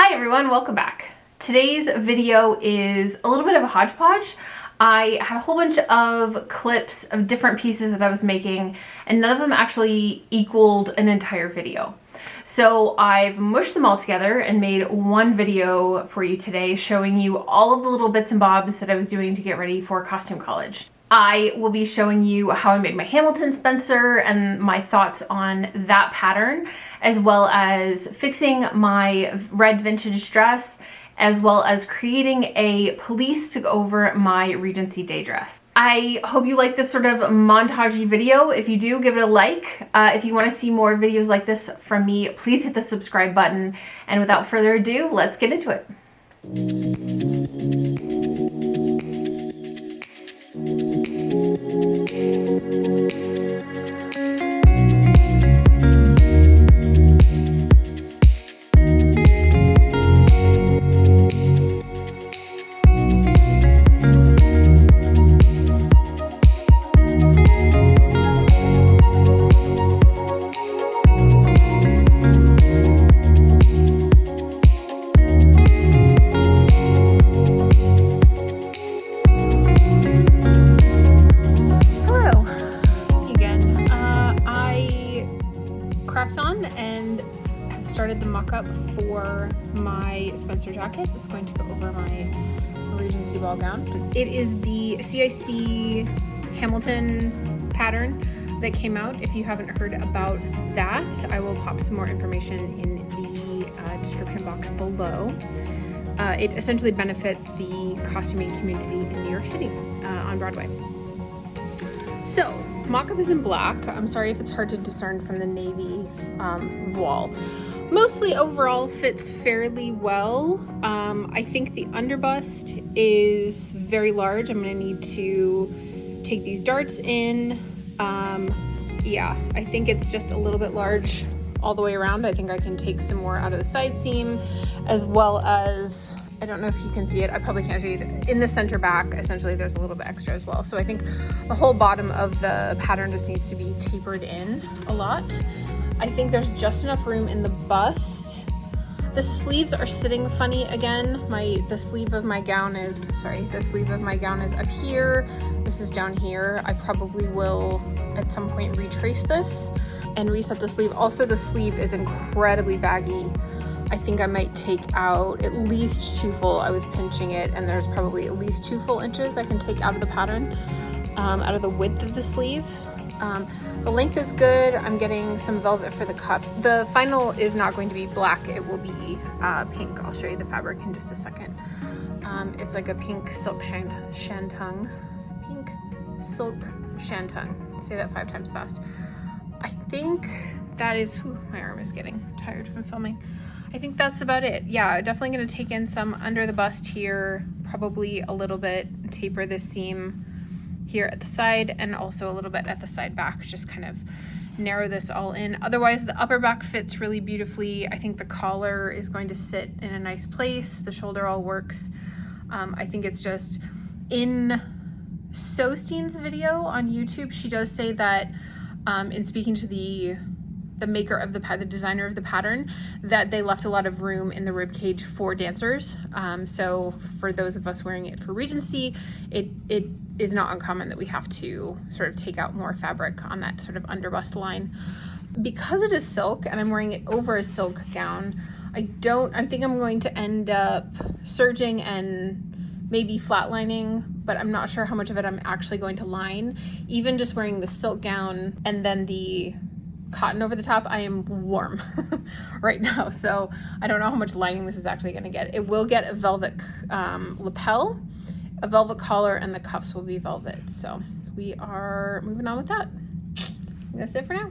Hi everyone, welcome back. Today's video is a little bit of a hodgepodge. I had a whole bunch of clips of different pieces that I was making, and none of them actually equaled an entire video. So I've mushed them all together and made one video for you today showing you all of the little bits and bobs that I was doing to get ready for costume college. I will be showing you how I made my Hamilton Spencer and my thoughts on that pattern, as well as fixing my red vintage dress, as well as creating a pelisse to go over my Regency day dress. I hope you like this sort of montagey video. If you do, give it a like. If you want to see more videos like this from me, please hit the subscribe button. And without further ado, let's get into it. And have started the mock-up for my Spencer jacket. It's going to go over my Regency ball gown. It is the CIC Hamilton pattern that came out. If you haven't heard about that, I will pop some more information in the description box below. It essentially benefits the costuming community in New York City on Broadway. So, mock-up is in black. I'm sorry if it's hard to discern from the navy voile. Mostly overall fits fairly well. I think the underbust is very large. I'm going to need to take these darts in. Yeah, I think it's just a little bit large all the way around. I think I can take some more out of the side seam, as well as, I don't know if you can see it, I probably can't show you, in the center back, essentially there's a little bit extra as well. So I think the whole bottom of the pattern just needs to be tapered in a lot. I think there's just enough room in the bust. The sleeves are sitting funny again. The sleeve of my gown is up here. This is down here. I probably will at some point retrace this and reset the sleeve. Also, the sleeve is incredibly baggy. I think I might take out at least 2 full. I was pinching it, and there's probably at least 2 full inches I can take out of the pattern, out of the width of the sleeve. The length is good. I'm getting some velvet for the cuffs. The final is not going to be black. It will be pink. I'll show you the fabric in just a second. It's like a pink silk shantung. Pink silk shantung. Say that 5 times fast. I think that is, my arm is getting tired from filming. I think that's about it. Yeah, definitely going to take in some under the bust here, probably a little bit, taper this seam here at the side, and also a little bit at the side back, just kind of narrow this all in. Otherwise, the upper back fits really beautifully. I think the collar is going to sit in a nice place. The shoulder all works. I think it's just, in Sostein's video on YouTube, she does say that in speaking to the maker of the designer of the pattern, that they left a lot of room in the rib cage for dancers. So for those of us wearing it for Regency, it is not uncommon that we have to sort of take out more fabric on that sort of underbust line. Because it is silk and I'm wearing it over a silk gown, I think I'm going to end up serging and maybe flatlining, but I'm not sure how much of it I'm actually going to line. Even just wearing the silk gown and then the cotton over the top, I am warm right now, so I don't know how much lining this is actually going to get. It will get a velvet lapel, a velvet collar, and the cuffs will be velvet. So we are moving on with that. That's it for now.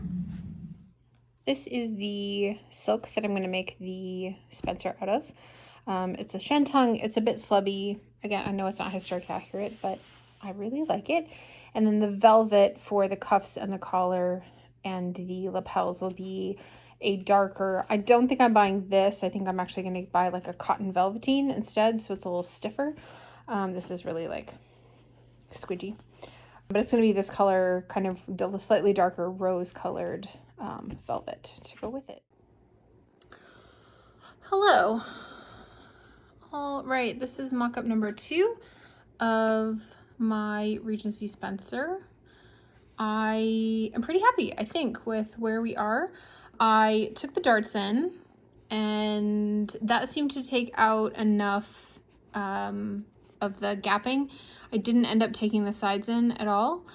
This is the silk that I'm going to make the Spencer out of. It's a shantung. It's a bit slubby. Again, I know it's not historically accurate, but I really like it. And then the velvet for the cuffs and the collar and the lapels will be a darker, I don't think I'm buying this. I think I'm actually going to buy like a cotton velveteen instead, so it's a little stiffer. This is really like squidgy. But it's going to be this color, kind of slightly darker rose colored velvet to go with it. Hello. All right, this is mock-up number 2 of my Regency Spencer. I am pretty happy, I think, with where we are. I took the darts in, and that seemed to take out enough of the gapping. I didn't end up taking the sides in at all.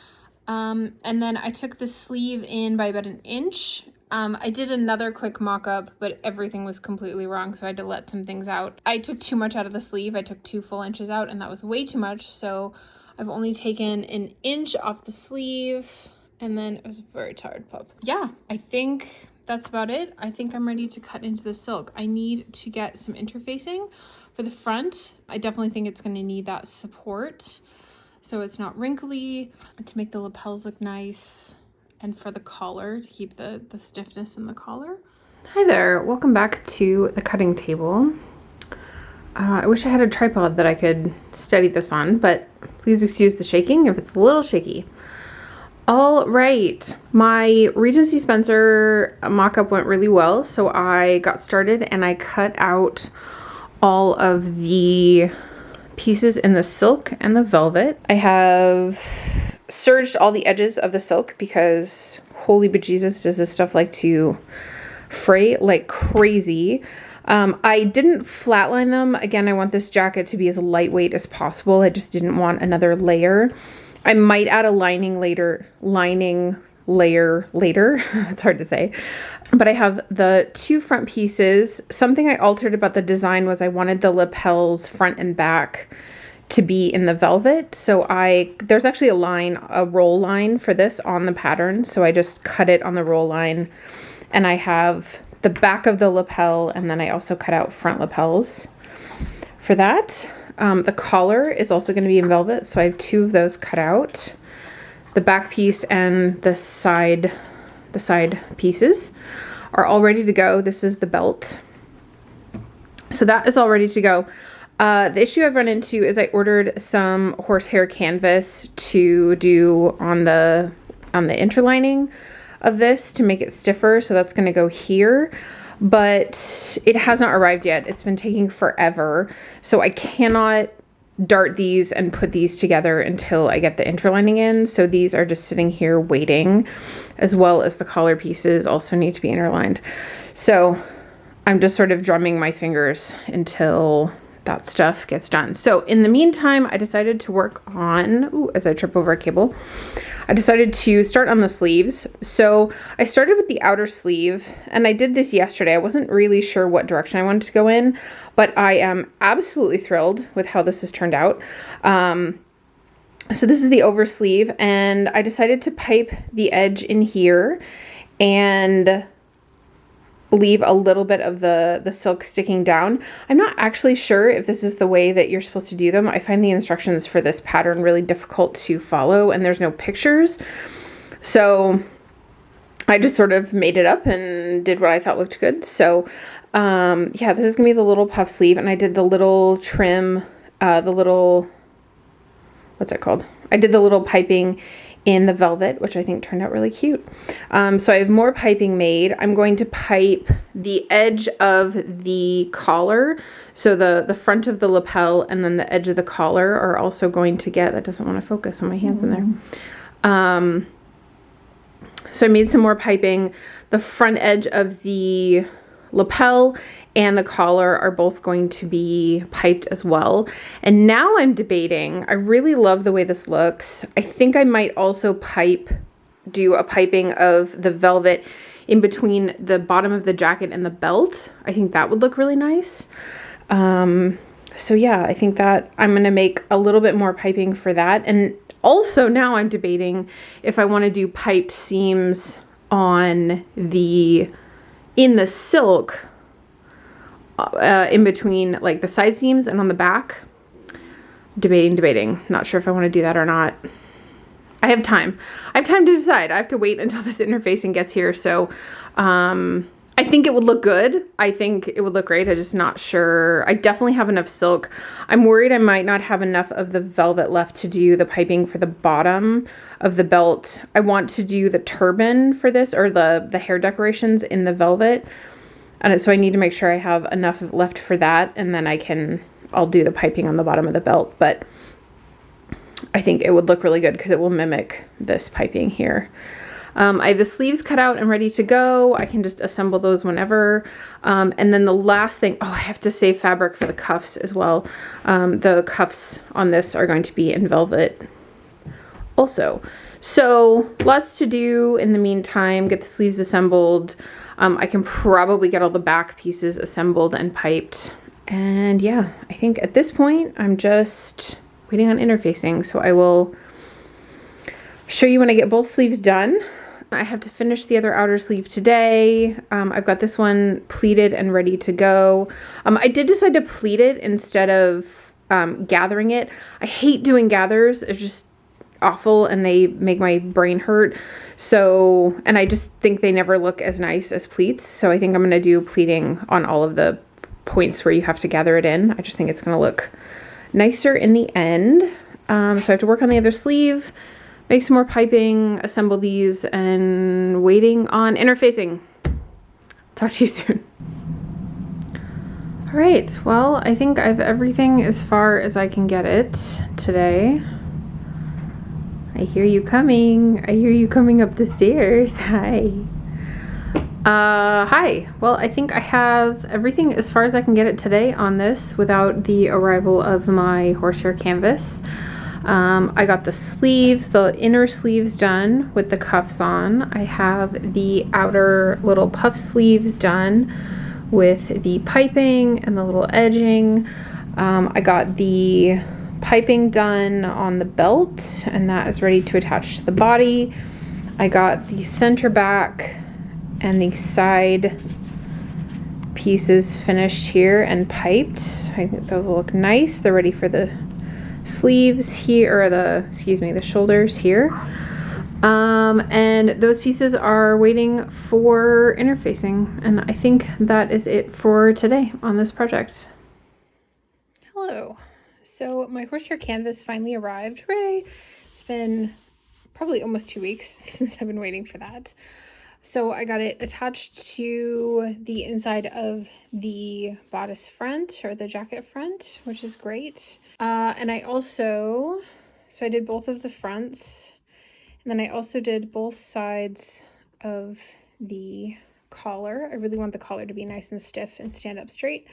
And then I took the sleeve in by about 1 inch. I did another quick mock-up, but everything was completely wrong, so I had to let some things out. I took too much out of the sleeve. I took 2 full inches out, and that was way too much, so I've only taken 1 inch off the sleeve, and then it was a very tired pup. Yeah, I think that's about it. I think I'm ready to cut into the silk. I need to get some interfacing for the front. I definitely think it's going to need that support, so it's not wrinkly, to make the lapels look nice, and for the collar, to keep the stiffness in the collar. Hi there, welcome back to the cutting table. I wish I had a tripod that I could steady this on, but please excuse the shaking if it's a little shaky. All right, my Regency Spencer mock-up went really well, so I got started and I cut out all of the pieces in the silk and the velvet. I have serged all the edges of the silk because holy bejesus does this stuff like to fray like crazy. I didn't flatline them. Again, I want this jacket to be as lightweight as possible. I just didn't want another layer. I might add a lining layer later. It's hard to say. But I have the 2 front pieces. Something I altered about the design was I wanted the lapels front and back to be in the velvet. So there's actually a roll line for this on the pattern. So I just cut it on the roll line, and I have the back of the lapel, and then I also cut out front lapels for that. The collar is also going to be in velvet, so I have 2 of those cut out. The back piece and the side pieces are all ready to go. This is the belt. So that is all ready to go. The issue I've run into is I ordered some horsehair canvas to do on the interlining of this to make it stiffer, so that's going to go here, but it has not arrived yet. It's been taking forever, so I cannot dart these and put these together until I get the interlining in. So these are just sitting here waiting, as well as the collar pieces also need to be interlined. So I'm just sort of drumming my fingers until that stuff gets done. So in the meantime, I decided to work on, as I trip over a cable, I decided to start on the sleeves. So I started with the outer sleeve, and I did this yesterday. I wasn't really sure what direction I wanted to go in, but I am absolutely thrilled with how this has turned out. So this is the over sleeve, and I decided to pipe the edge in here and leave a little bit of the silk sticking down. I'm not actually sure if this is the way that you're supposed to do them. I find the instructions for this pattern really difficult to follow, and there's no pictures. So I just sort of made it up and did what I thought looked good. So yeah, this is gonna be the little puff sleeve, and I did the little trim, what's it called? I did the little piping in the velvet, which I think turned out really cute. So I have more piping made. I'm going to pipe the edge of the collar. So the front of the lapel and then the edge of the collar are also going to get, that doesn't want to focus on my hands in there. So I made some more piping. The front edge of the lapel and the collar are both going to be piped as well. And now I'm debating, I really love the way this looks. I think I might also do a piping of the velvet in between the bottom of the jacket and the belt. I think that would look really nice. So yeah, I think that I'm gonna make a little bit more piping for that. And also now I'm debating if I wanna do piped seams in the silk, in between like the side seams and on the back. Debating. Not sure if I want to do that or not. I have time to decide. I have to wait until this interfacing gets here. So I think it would look good. I think it would look great. I'm just not sure. I definitely have enough silk. I'm worried I might not have enough of the velvet left to do the piping for the bottom of the belt. I want to do the turban for this, or the hair decorations in the velvet. And so I need to make sure I have enough left for that, and then I can I'll do the piping on the bottom of the belt, but I think it would look really good because it will mimic this piping here. I have the sleeves cut out and ready to go. I can just assemble those whenever. And then the last thing, oh, I have to save fabric for the cuffs as well. The cuffs on this are going to be in velvet also. So lots to do in the meantime. Get the sleeves assembled. I can probably get all the back pieces assembled and piped. And yeah, I think at this point, I'm just waiting on interfacing. So I will show you when I get both sleeves done. I have to finish the other outer sleeve today. I've got this one pleated and ready to go. I did decide to pleat it instead of gathering it. I hate doing gathers. It's just awful and they make my brain hurt. So, and I just think they never look as nice as pleats. So I think I'm going to do pleating on all of the points where you have to gather it in. I just think it's going to look nicer in the end. So I have to work on the other sleeve, make some more piping, assemble these, and waiting on interfacing. Talk to you soon. All right, well, I think I have everything as far as I can get it today. I hear you coming. I hear you coming up the stairs. Hi. Hi. Well, I think I have everything as far as I can get it today on this without the arrival of my horsehair canvas. I got the sleeves, the inner sleeves done with the cuffs on. I have the outer little puff sleeves done with the piping and the little edging. I got the piping done on the belt, and that is ready to attach to the body. I got the center back and the side pieces finished here and piped. I think those will look nice. They're ready for the sleeves here, or the shoulders here. And those pieces are waiting for interfacing, and I think that is it for today on this project. Hello. So my horsehair canvas finally arrived. Hooray! It's been probably almost 2 weeks since I've been waiting for that. So I got it attached to the inside of the bodice front, or the jacket front, which is great. And I also, so I did both of the fronts, and then I also did both sides of the collar. I really want the collar to be nice and stiff and stand up straight.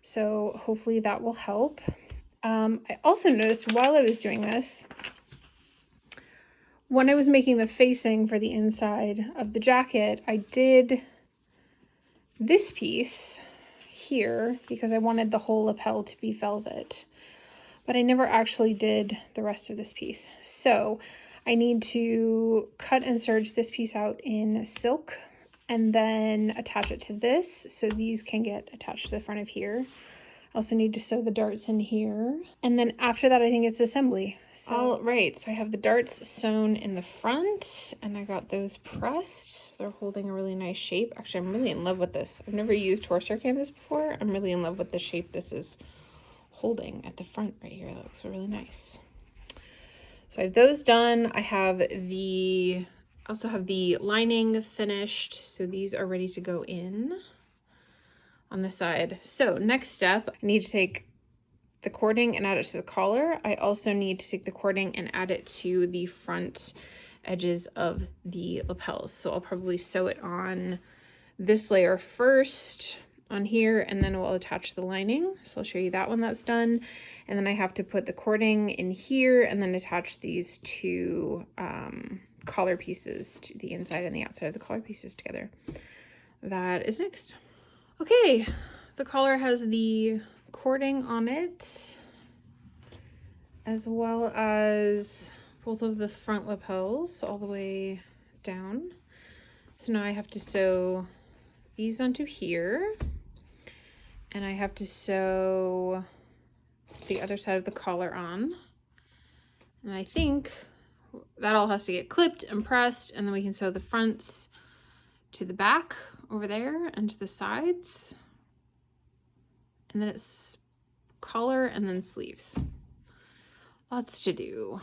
So hopefully that will help. I also noticed while I was doing this, when I was making the facing for the inside of the jacket, I did this piece here because I wanted the whole lapel to be velvet, but I never actually did the rest of this piece. So I need to cut and serge this piece out in silk and then attach it to this so these can get attached to the front of here. I also need to sew the darts in here. And then after that, I think it's assembly. So, all right, so I have the darts sewn in the front and I got those pressed. They're holding a really nice shape. Actually, I'm really in love with this. I've never used horsehair canvas before. I'm really in love with the shape this is holding at the front right here. That looks really nice. So I have those done. I also have the lining finished. So these are ready to go in on the side. So next step, I need to take the cording and add it to the collar. I also need to take the cording and add it to the front edges of the lapels. So I'll probably sew it on this layer first on here, and then we'll attach the lining. So I'll show you that when that's done. And then I have to put the cording in here and then attach these two collar pieces to the inside and the outside of the collar pieces together. That is next. Okay, the collar has the cording on it, as well as both of the front lapels all the way down. So now I have to sew these onto here, and I have to sew the other side of the collar on. And I think that all has to get clipped and pressed, and then we can sew the fronts to the back over there and to the sides. And then it's collar and then sleeves. Lots to do.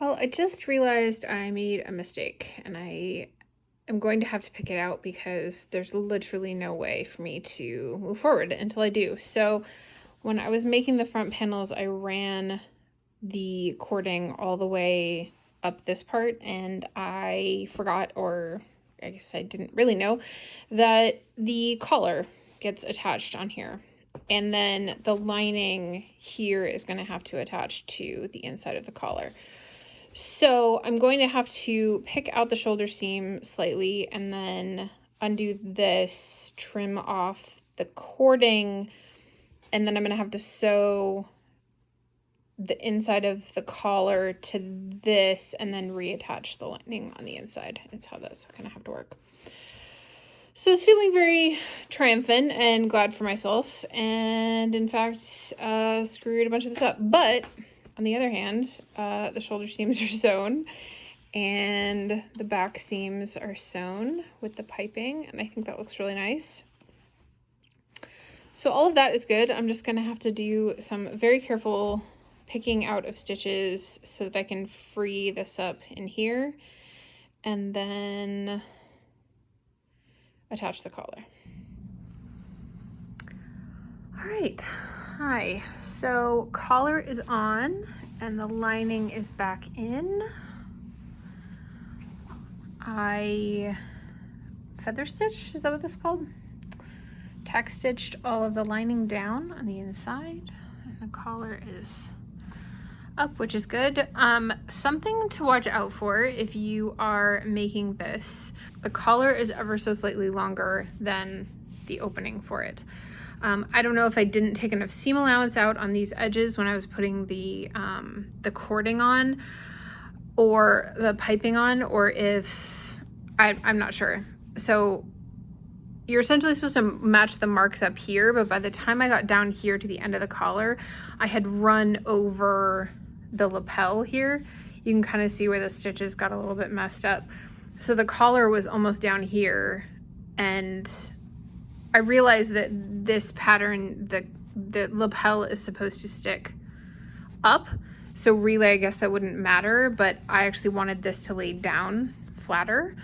Well, I just realized I made a mistake, and I I'm going to have to pick it out because there's literally no way for me to move forward until I do. So when I was making the front panels, I ran the cording all the way up this part, and I forgot, or I guess I didn't really know, that the collar gets attached on here. And then the lining here is going to have to attach to the inside of the collar. So I'm going to have to pick out the shoulder seam slightly and then undo this, trim off the cording, and then I'm going to have to sew the inside of the collar to this and then reattach the lining on the inside. Is how that's going to have to work. So I was feeling very triumphant and glad for myself, and in fact screwed a bunch of this up. But on the other hand, the shoulder seams are sewn and the back seams are sewn with the piping, and I think that looks really nice. So all of that is good. I'm just going to have to do some very careful picking out of stitches so that I can free this up in here and then attach the collar. All right. Hi, so collar is on and the lining is back in. I feather stitched, is that what this is called? Tack stitched all of the lining down on the inside, and the collar is up, which is good. Something to watch out for if you are making this, the collar is ever so slightly longer than the opening for it. I don't know if I didn't take enough seam allowance out on these edges when I was putting the cording on or the piping on, or if I'm not sure. So you're essentially supposed to match the marks up here, but by the time I got down here to the end of the collar, I had run over the lapel here. You can kind of see where the stitches got a little bit messed up. So the collar was almost down here, and I realized that this pattern, the lapel is supposed to stick up. So really, I guess that wouldn't matter, but I actually wanted this to lay down flatter,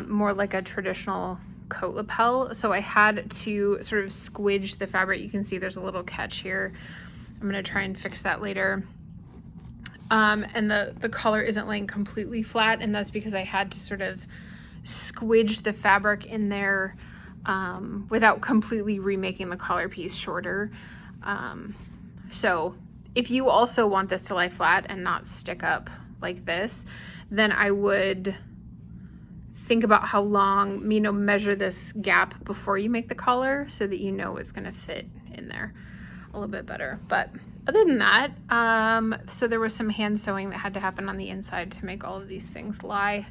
more like a traditional coat lapel. So I had to sort of squidge the fabric. You can see there's a little catch here. I'm gonna try and fix that later. And the collar isn't laying completely flat, and that's because I had to sort of squidge the fabric in there without completely remaking the collar piece shorter. So if you also want this to lie flat and not stick up like this, then I would think about how long, measure this gap before you make the collar so that you know it's going to fit in there a little bit better. But other than that, so there was some hand sewing that had to happen on the inside to make all of these things lie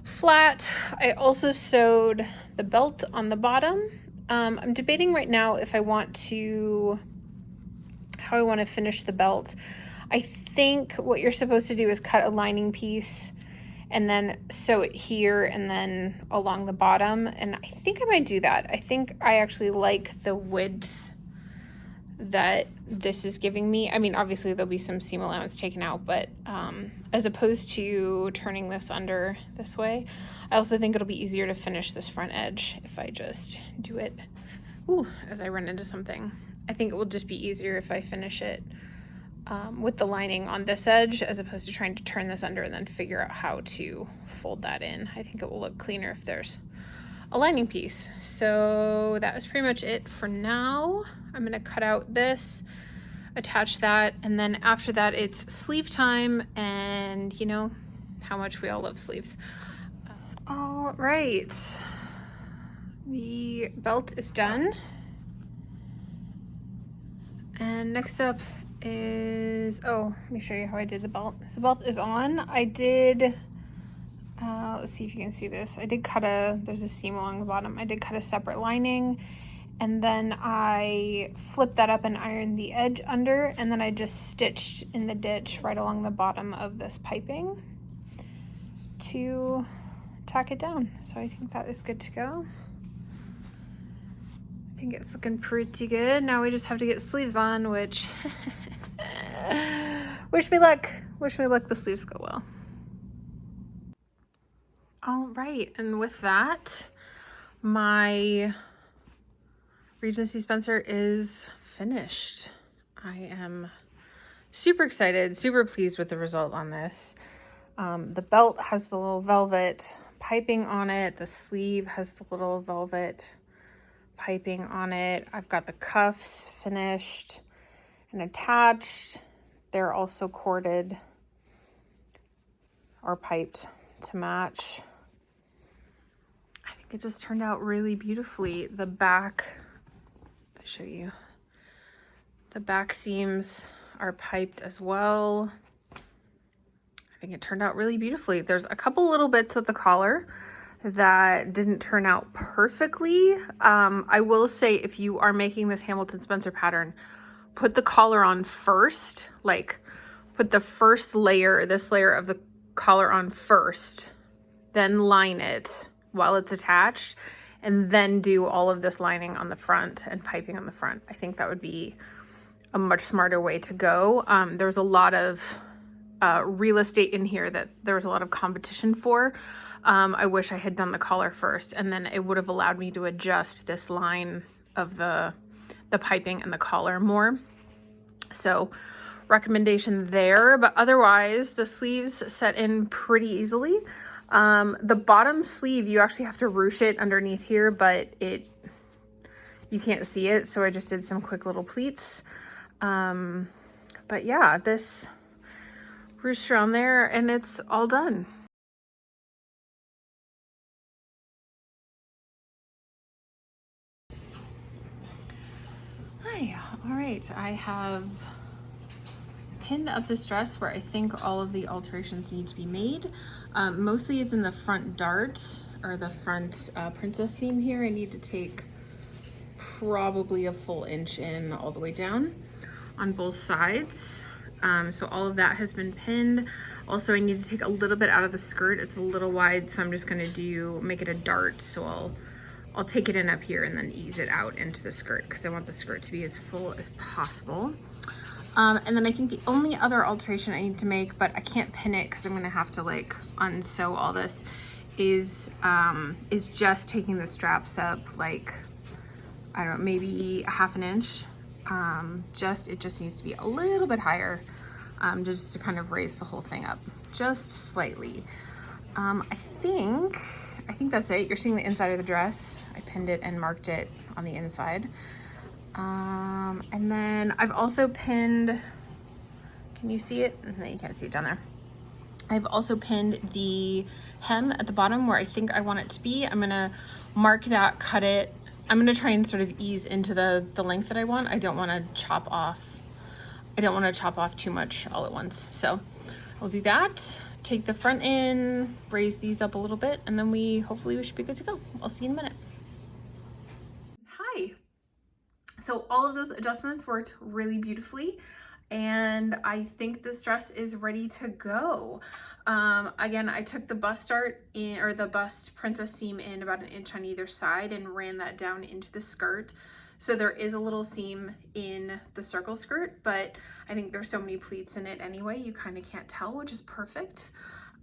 flat. I also sewed the belt on the bottom. I'm debating right now if I want to, how I want to finish the belt. I think what you're supposed to do is cut a lining piece and then sew it here and then along the bottom. And I think I might do that. I think I actually like the width that this is giving me. I mean, obviously there'll be some seam allowance taken out, but as opposed to turning this under this way, I also think it'll be easier to finish this front edge if I just do it, as I run into something. I think it will just be easier if I finish it with the lining on this edge as opposed to trying to turn this under and then figure out how to fold that in. I think it will look cleaner if there's a lining piece. So that was pretty much it for now. I'm gonna cut out this, attach that, and then after that it's sleeve time, and you know how much we all love sleeves. All right, the belt is done, and next up is, let me show you how I did the belt. So the belt is on. I did let's see if you can see this. I did cut there's a seam along the bottom. I did cut a separate lining, and then I flipped that up and ironed the edge under, and then I just stitched in the ditch right along the bottom of this piping to tack it down. So I think that is good to go. I think it's looking pretty good. Now we just have to get sleeves on, which wish me luck. Wish me luck the sleeves go well. All right, and with that, my Regency Spencer is finished. I am super excited, super pleased with the result on this. The belt has the little velvet piping on it. The sleeve has the little velvet piping on it. I've got the cuffs finished and attached. They're also corded or piped to match. I think it just turned out really beautifully. The back, I'll show you. The back seams are piped as well. I think it turned out really beautifully. There's a couple little bits with the collar that didn't turn out perfectly. I will say, if you are making this Hamilton Spencer pattern, put the collar on first, like put the first layer, this layer of the collar on first, then line it while it's attached, and then do all of this lining on the front and piping on the front. I think that would be a much smarter way to go. There's a lot of real estate in here that there was a lot of competition for. I wish I had done the collar first, and then it would have allowed me to adjust this line of the piping and the collar more. So recommendation there, but otherwise the sleeves set in pretty easily. The bottom sleeve, you actually have to ruche it underneath here, but you can't see it, so I just did some quick little pleats. But yeah, this ruched around there and it's all done. Hi, all right, I have pinned up this dress where I think all of the alterations need to be made. Mostly it's in the front dart, or the front princess seam here. I need to take probably a full inch in all the way down on both sides. So all of that has been pinned. Also, I need to take a little bit out of the skirt. It's a little wide, so I'm just gonna make it a dart. So I'll take it in up here and then ease it out into the skirt, because I want the skirt to be as full as possible. And then I think the only other alteration I need to make, but I can't pin it because I'm gonna have to like unsew all this, is just taking the straps up like, I don't know, maybe a half an inch. It just needs to be a little bit higher, just to kind of raise the whole thing up just slightly. I think that's it. You're seeing the inside of the dress. I pinned it and marked it on the inside. And then I've also pinned, can you see it? No, you can't see it down there. I've also pinned the hem at the bottom where I think I want it to be. I'm gonna mark that, cut it. I'm gonna try and sort of ease into the length that I want. I don't wanna chop off too much all at once. So I'll do that, take the front in, raise these up a little bit, and then hopefully we should be good to go. I'll see you in a minute. Hi. So all of those adjustments worked really beautifully, and I think this dress is ready to go. Again, I took the bust dart in, or the bust princess seam in about 1 inch on either side and ran that down into the skirt. So there is a little seam in the circle skirt, but I think there's so many pleats in it anyway, you kind of can't tell, which is perfect.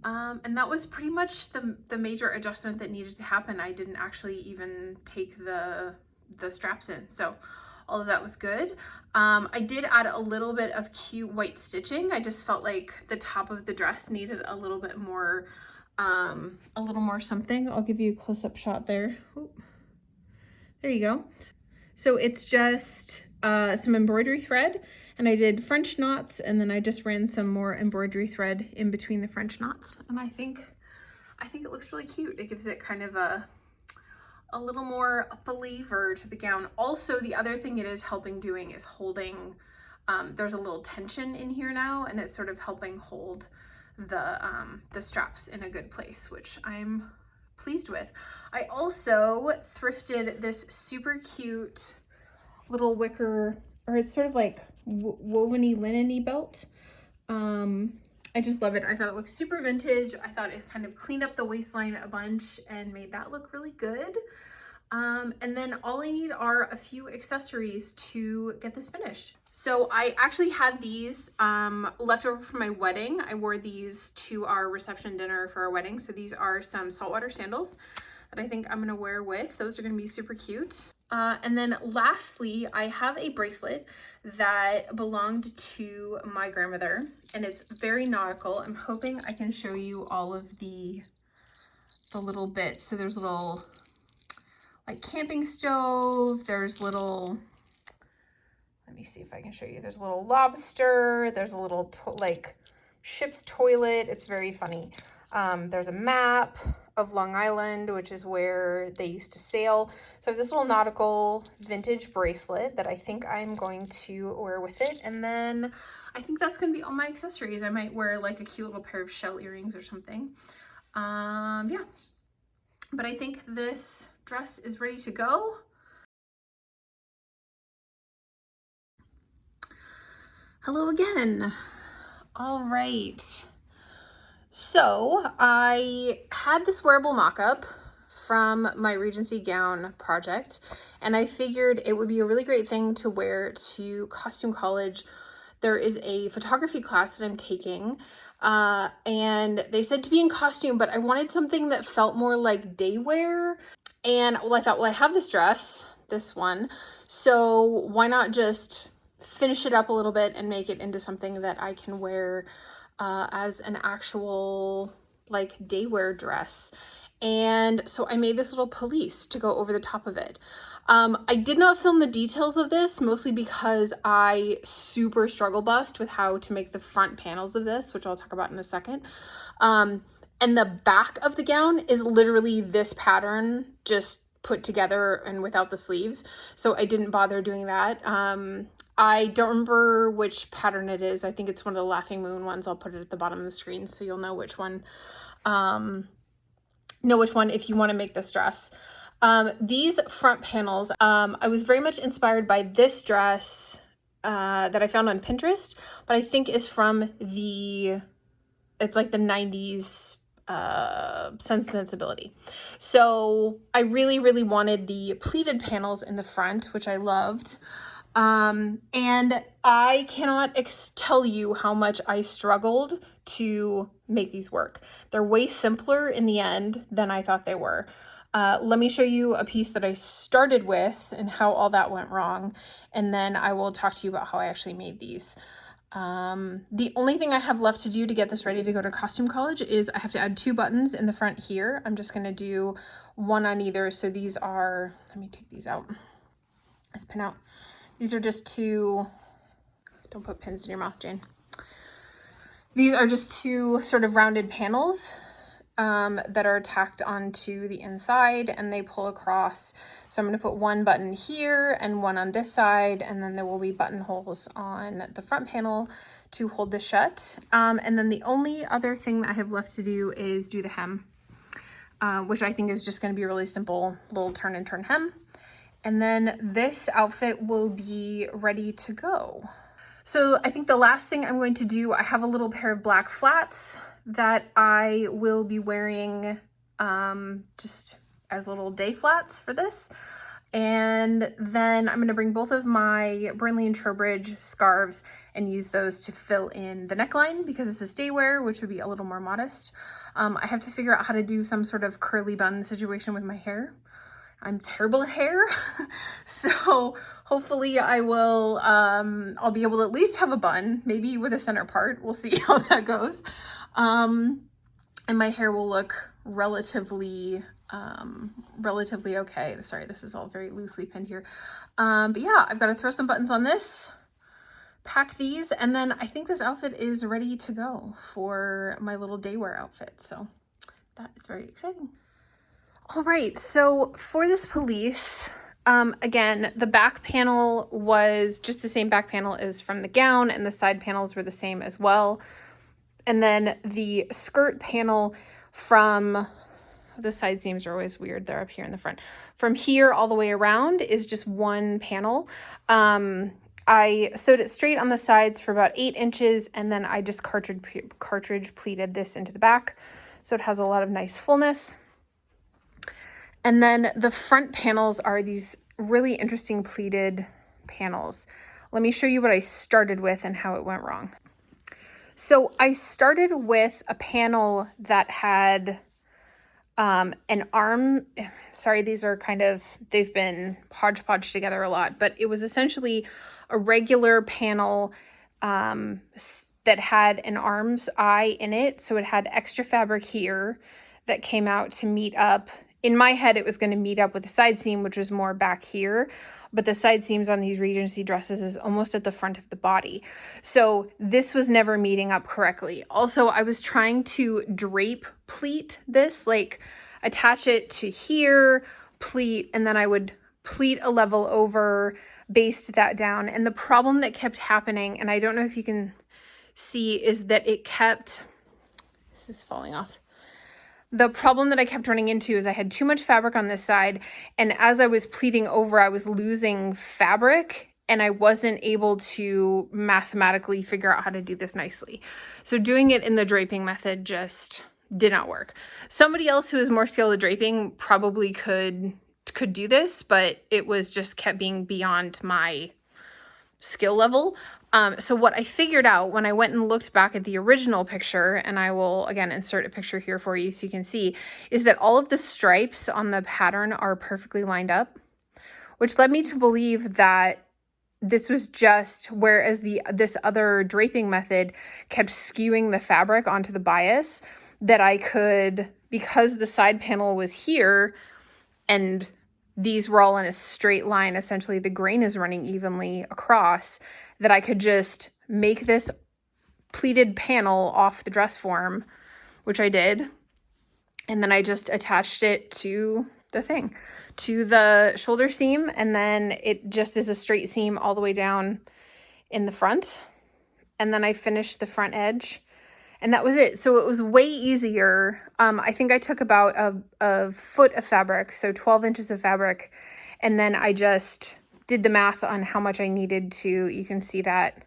And that was pretty much the major adjustment that needed to happen. I didn't actually even take the straps in, so all of that was good. I did add a little bit of cute white stitching. I just felt like the top of the dress needed a little bit more, something. I'll give you a close-up shot there. Ooh. There you go. So it's just some embroidery thread, and I did French knots, and then I just ran some more embroidery thread in between the French knots, and I think it looks really cute. It gives it kind of a little more flavor to the gown. Also, the other thing it is helping doing is holding, there's a little tension in here now, and it's sort of helping hold the straps in a good place, which I'm pleased with. I also thrifted this super cute little wicker, or it's sort of like woveny linen-y belt. I just love it. I thought it looked super vintage. I thought it kind of cleaned up the waistline a bunch and made that look really good. And then all I need are a few accessories to get this finished. So I actually had these left over from my wedding. I wore these to our reception dinner for our wedding. So these are some saltwater sandals that I think I'm gonna wear with. Those are gonna be super cute. And then lastly, I have a bracelet that belonged to my grandmother, and it's very nautical. I'm hoping I can show you all of the little bits. So there's little like camping stove, there's little, let me see if I can show you. There's a little lobster, there's a little like ship's toilet. It's very funny. There's a map of Long Island, which is where they used to sail. So I have this little nautical vintage bracelet that I think I'm going to wear with it. And then I think that's going to be all my accessories. I might wear like a cute little pair of shell earrings or something. Yeah. But I think this dress is ready to go. Hello again. All right. So I had this wearable mock-up from my Regency gown project, and I figured it would be a really great thing to wear to costume college. There is a photography class that I'm taking, and they said to be in costume, but I wanted something that felt more like day wear. And well, I thought, well, I have this dress, this one, so why not just finish it up a little bit and make it into something that I can wear as an actual like day wear dress. And so I made this little pelisse to go over the top of it. I did not film the details of this, mostly because I super struggle bust with how to make the front panels of this, which I'll talk about in a second. And the back of the gown is literally this pattern just put together and without the sleeves. So I didn't bother doing that. I don't remember which pattern it is. I think it's one of the Laughing Moon ones. I'll put it at the bottom of the screen so you'll know which one. If you want to make this dress. These front panels, I was very much inspired by this dress that I found on Pinterest, but I think is from it's like the 90s Sense and Sensibility. So I really, really wanted the pleated panels in the front, which I loved. And I cannot tell you how much I struggled to make these work. They're way simpler in the end than I thought they were. Let me show you a piece that I started with and how all that went wrong. And then I will talk to you about how I actually made these. The only thing I have left to do to get this ready to go to costume college is I have to add 2 buttons in the front here. I'm just going to do one on either. So these are, let me take these out. Let's pin out. These are just 2, don't put pins in your mouth, Jane. These are just 2 sort of rounded panels that are tacked onto the inside, and they pull across. So I'm going to put 1 button here and 1 on this side, and then there will be buttonholes on the front panel to hold this shut. And then the only other thing that I have left to do is do the hem, which I think is just going to be a really simple little turn and turn hem. And then this outfit will be ready to go. So I think the last thing I'm going to do, I have a little pair of black flats that I will be wearing just as little day flats for this. And then I'm going to bring both of my Burnley and Trowbridge scarves and use those to fill in the neckline because this is day wear, which would be a little more modest. I have to figure out how to do some sort of curly bun situation with my hair. I'm terrible at hair, so hopefully I will, I'll be able to at least have a bun, maybe with a center part. We'll see how that goes. And my hair will look relatively okay. Sorry, this is all very loosely pinned here. But yeah, I've got to throw some buttons on this, pack these, and then I think this outfit is ready to go for my little day wear outfit. So that is very exciting. All right, so for this pelisse, again, the back panel was just the same back panel as from the gown, and the side panels were the same as well. And then the skirt panel from, the side seams are always weird, they're up here in the front. From here all the way around is just 1 panel. I sewed it straight on the sides for about 8 inches, and then I just cartridge pleated this into the back. So it has a lot of nice fullness. And then the front panels are these really interesting pleated panels. Let me show you what I started with and how it went wrong. So I started with a panel that had an arm. Sorry, these are they've been hodgepodge together a lot, but it was essentially a regular panel that had an arm's eye in it. So it had extra fabric here that came out to meet up. In my head, it was going to meet up with the side seam, which was more back here, but the side seams on these Regency dresses is almost at the front of the body. So this was never meeting up correctly. Also, I was trying to drape pleat this, like attach it to here, pleat, and then I would pleat a level over, baste that down. And the problem that kept happening, and I don't know if you can see, is that this is falling off. The problem that I kept running into is I had too much fabric on this side, and as I was pleating over, I was losing fabric, and I wasn't able to mathematically figure out how to do this nicely. So doing it in the draping method just did not work. Somebody else who is more skilled at draping probably could do this, but it was just kept being beyond my skill level. So what I figured out when I went and looked back at the original picture, and I will again insert a picture here for you so you can see, is that all of the stripes on the pattern are perfectly lined up, which led me to believe that this was just, whereas this other draping method kept skewing the fabric onto the bias, that I could, because the side panel was here and these were all in a straight line, essentially the grain is running evenly across, that I could just make this pleated panel off the dress form, which I did. And then I just attached it to the thing, to the shoulder seam. And then it just is a straight seam all the way down in the front. And then I finished the front edge, and that was it. So it was way easier. I think I took about a foot of fabric, so 12 inches of fabric. And then I just did the math on how much I needed to, you can see that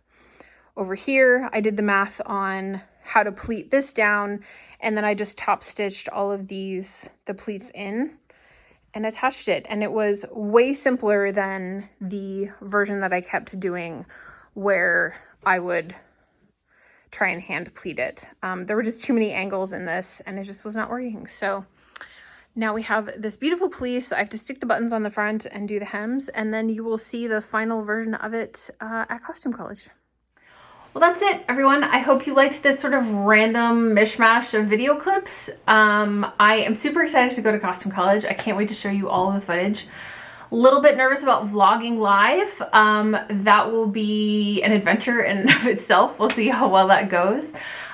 over here. I did the math on how to pleat this down, and then I just top stitched all of the pleats in and attached it. And it was way simpler than the version that I kept doing where I would try and hand pleat it. There were just too many angles in this, and it just was not working. So now we have this beautiful pelisse. I have to stick the buttons on the front and do the hems, and then you will see the final version of it at Costume College. Well, that's it, everyone. I hope you liked this sort of random mishmash of video clips. I am super excited to go to Costume College. I can't wait to show you all of the footage. A little bit nervous about vlogging live. That will be an adventure in and of itself. We'll see how well that goes.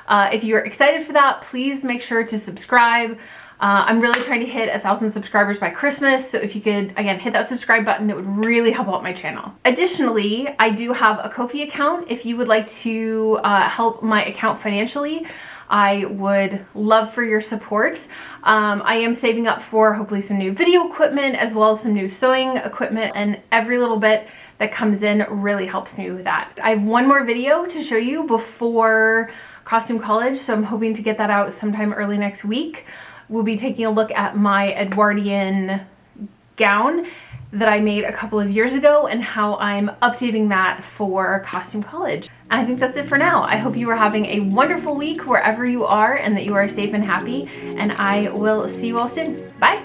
If you're excited for that, please make sure to subscribe. I'm really trying to hit 1,000 subscribers by Christmas, so if you could, again, hit that subscribe button, it would really help out my channel. Additionally, I do have a Ko-fi account. If you would like to help my account financially, I would love for your support. I am saving up for hopefully some new video equipment, as well as some new sewing equipment, and every little bit that comes in really helps me with that. I have one more video to show you before Costume College, so I'm hoping to get that out sometime early next week. We'll be taking a look at my Edwardian gown that I made a couple of years ago and how I'm updating that for Costume College. And I think that's it for now. I hope you are having a wonderful week wherever you are, and that you are safe and happy, and I will see you all soon. Bye.